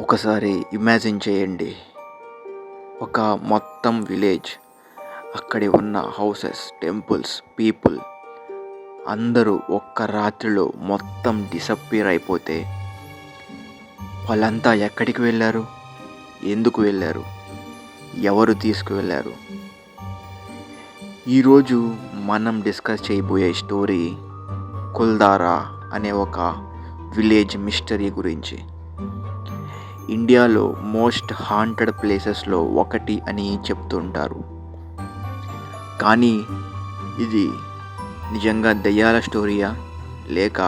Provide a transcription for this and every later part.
ఒకసారి ఇమాజిన్ చేయండి. ఒక మొత్తం విలేజ్, అక్కడి ఉన్న హౌసెస్, టెంపుల్స్, పీపుల్ అందరూ ఒక్క రాత్రిలో మొత్తం డిసప్పియర్ అయిపోతే వాళ్ళంతా ఎక్కడికి వెళ్ళారు? ఎందుకు వెళ్ళారు? ఎవరు తీసుకువెళ్ళారు? ఈరోజు మనం డిస్కస్ చేయబోయే స్టోరీ కుల్దారా అనే ఒక విలేజ్ మిస్టరీ గురించి. ఇండియాలో మోస్ట్ హాంటెడ్ ప్లేసెస్లో ఒకటి అని చెప్తుంటారు. కానీ ఇది నిజంగా దయ్యాల స్టోరీయా లేక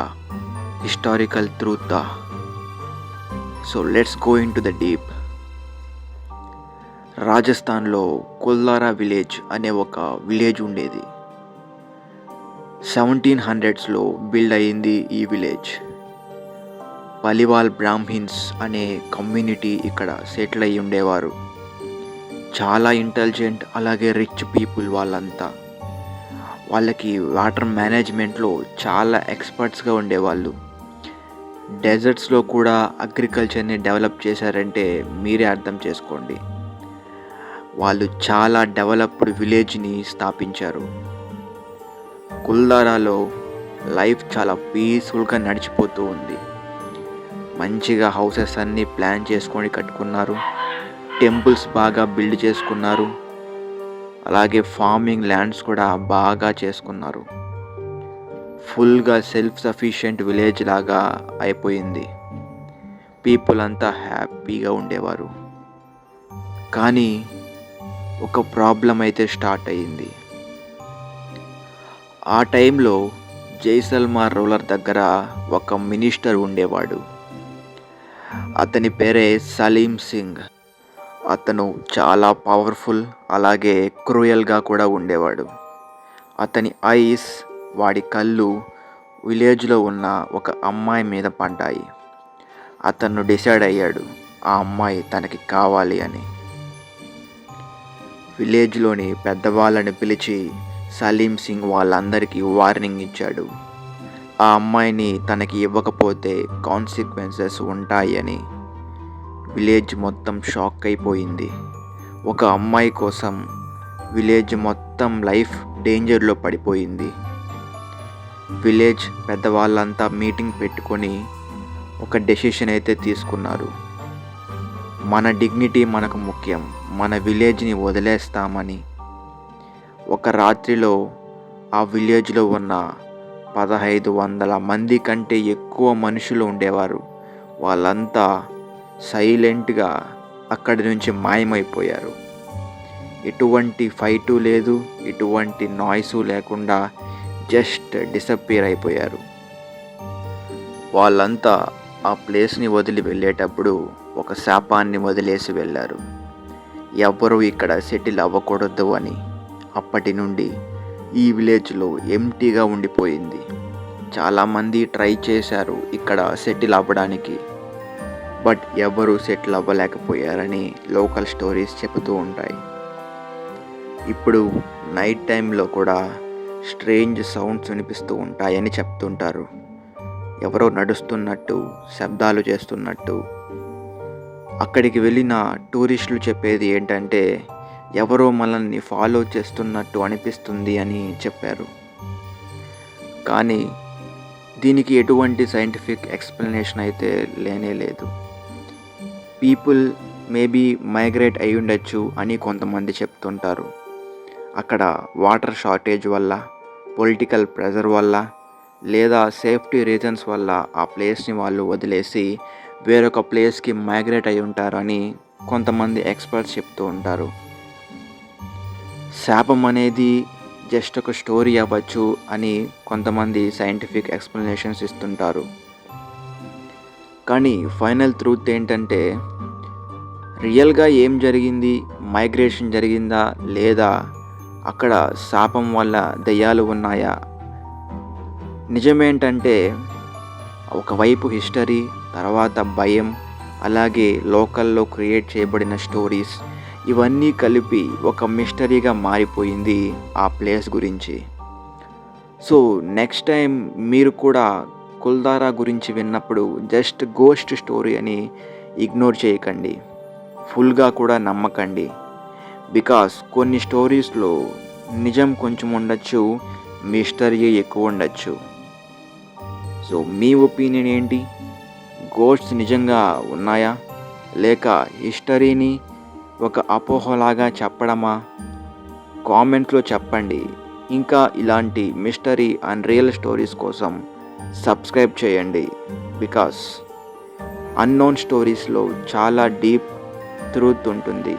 హిస్టారికల్ ట్రూతా? So let's go into the deep. రాజస్థాన్లో కుల్దారా విలేజ్ అనే ఒక విలేజ్ ఉండేది. 1700s బిల్డ్ అయింది ఈ విలేజ్. పలివాల్ బ్రాహ్మిన్స్ అనే కమ్యూనిటీ ఇక్కడ సెటిల్ అయి ఉండేవారు. చాలా ఇంటెలిజెంట్, అలాగే రిచ్ పీపుల్ వాళ్ళంతా. వాళ్ళకి వాటర్ మేనేజ్మెంట్లో చాలా ఎక్స్పర్ట్స్గా ఉండేవాళ్ళు. డెజర్ట్స్లో కూడా అగ్రికల్చర్ని డెవలప్ చేశారంటే మీరే అర్థం చేసుకోండి. వాళ్ళు చాలా డెవలప్డ్ విలేజ్ని స్థాపించారు. కుల్దారాలో లైఫ్ చాలా పీస్ఫుల్గా నడిచిపోతూ ఉంది. మంచిగా హౌసెస్ అన్నీ ప్లాన్ చేసుకొని కట్టుకున్నారు. టెంపుల్స్ బాగా బిల్డ్ చేసుకున్నారు. అలాగే ఫార్మింగ్ ల్యాండ్స్ కూడా బాగా చేసుకున్నారు. ఫుల్గా సెల్ఫ్ సఫిషియెంట్ విలేజ్ లాగా అయిపోయింది. పీపుల్ అంతా హ్యాపీగా ఉండేవారు. కానీ ఒక ప్రాబ్లం అయితే స్టార్ట్ అయ్యింది. ఆ టైంలో జైసల్మార్ రూలర్ దగ్గర ఒక మినిస్టర్ ఉండేవాడు. అతని పేరే సలీం సింగ్. అతను చాలా పవర్ఫుల్, అలాగే క్రూయల్గా కూడా ఉండేవాడు. అతని ఐస్, వాడి కళ్ళు విలేజ్లో ఉన్న ఒక అమ్మాయి మీద పడ్డాయి. అతను డిసైడ్ అయ్యాడు ఆ అమ్మాయి తనకి కావాలి అని. విలేజ్లోని పెద్దవాళ్ళని పిలిచి సలీం సింగ్ వాళ్ళందరికీ వార్నింగ్ ఇచ్చాడు. ఆ అమ్మాయిని తనకి ఇవ్వకపోతే కాన్సిక్వెన్సెస్ ఉంటాయి అని. విలేజ్ మొత్తం షాక్ అయిపోయింది. ఒక అమ్మాయి కోసం విలేజ్ మొత్తం లైఫ్ డేంజర్లో పడిపోయింది. విలేజ్ పెద్దవాళ్ళంతా మీటింగ్ పెట్టుకొని ఒక డెసిషన్ అయితే తీసుకున్నారు. మన డిగ్నిటీ మనకు ముఖ్యం, మన విలేజ్ని వదిలేస్తామని. ఒక రాత్రిలో ఆ విలేజ్లో ఉన్న 1500 మంది కంటే ఎక్కువ మనుషులు ఉండేవారు. వాళ్ళంతా సైలెంట్గా అక్కడి నుంచి మాయమైపోయారు. ఎటువంటి ఫైటు లేదు, ఎటువంటి నాయిసు లేకుండా జస్ట్ డిసప్పియర్ అయిపోయారు. వాళ్ళంతా ఆ ప్లేస్ని వదిలి వెళ్ళేటప్పుడు ఒక శాపాన్ని వదిలేసి వెళ్ళారు. ఎవ్వరూ ఇక్కడ సెటిల్ అవ్వకూడదు అని. అప్పటి నుండి ఈ విలేజ్లో ఎంటీగా ఉండిపోయింది. చాలామంది ట్రై చేశారు ఇక్కడ సెటిల్ అవ్వడానికి, బట్ ఎవరు సెటిల్ అవ్వలేకపోయారని లోకల్ స్టోరీస్ చెబుతూ ఉంటాయి. ఇప్పుడు నైట్ టైంలో కూడా స్ట్రేంజ్ సౌండ్స్ వినిపిస్తూ ఉంటాయని చెప్తుంటారు. ఎవరో నడుస్తున్నట్టు, శబ్దాలు చేస్తున్నట్టు. అక్కడికి వెళ్ళిన టూరిస్టులు చెప్పేది ఏంటంటే ఎవరో మనల్ని ఫాలో చేస్తున్నట్టు అనిపిస్తుంది అని చెప్పారు. కానీ దీనికి ఎటువంటి సైంటిఫిక్ ఎక్స్ప్లెనేషన్ అయితే లేనే లేదు. పీపుల్ మేబీ మైగ్రేట్ అయి ఉండొచ్చు అని కొంతమంది చెప్తుంటారు. అక్కడ వాటర్ షార్టేజ్ వల్ల, పొలిటికల్ ప్రెజర్ వల్ల, లేదా సేఫ్టీ రీజన్స్ వల్ల ఆ ప్లేస్ని వాళ్ళు వదిలేసి వేరొక ప్లేస్కి మైగ్రేట్ అయి ఉంటారని కొంతమంది ఎక్స్పర్ట్స్ చెప్తూ ఉంటారు. శాపం అనేది జస్ట్ ఒక స్టోరీ అవ్వచ్చు అని కొంతమంది సైంటిఫిక్ ఎక్స్ప్లెనేషన్స్ ఇస్తుంటారు. కానీ ఫైనల్ ట్రూత్ ఏంటంటే రియల్గా ఏం జరిగింది? మైగ్రేషన్ జరిగిందా లేదా అక్కడ శాపం వల్ల దయ్యాలు ఉన్నాయా? నిజమేంటంటే ఒకవైపు హిస్టరీ, తర్వాత భయం, అలాగే లోకల్లో క్రియేట్ చేయబడిన స్టోరీస్, ఇవన్నీ కలిపి ఒక మిస్టరీగా మారిపోయింది ఆ ప్లేస్ గురించి. సో నెక్స్ట్ టైం మీరు కూడా కుల్దారా గురించి విన్నప్పుడు జస్ట్ గోస్ట్ స్టోరీ అని ఇగ్నోర్ చేయకండి, ఫుల్గా కూడా నమ్మకండి. బికాస్ కొన్ని స్టోరీస్లో నిజం కొంచెం ఉండొచ్చు, మిస్టరీ ఎక్కువ ఉండొచ్చు. సో మీ ఒపీనియన్ ఏంటి? గోస్ట్స్ నిజంగా ఉన్నాయా, లేక హిస్టరీని ఒక అపోహలాగా చెప్పడమా? కామెంట్లో చెప్పండి. ఇంకా ఇలాంటి మిస్టరీ అండ్ రియల్ స్టోరీస్ కోసం సబ్స్క్రైబ్ చేయండి. బికాస్ అన్నోన్ స్టోరీస్లో చాలా డీప్ ట్రూత్ ఉంటుంది.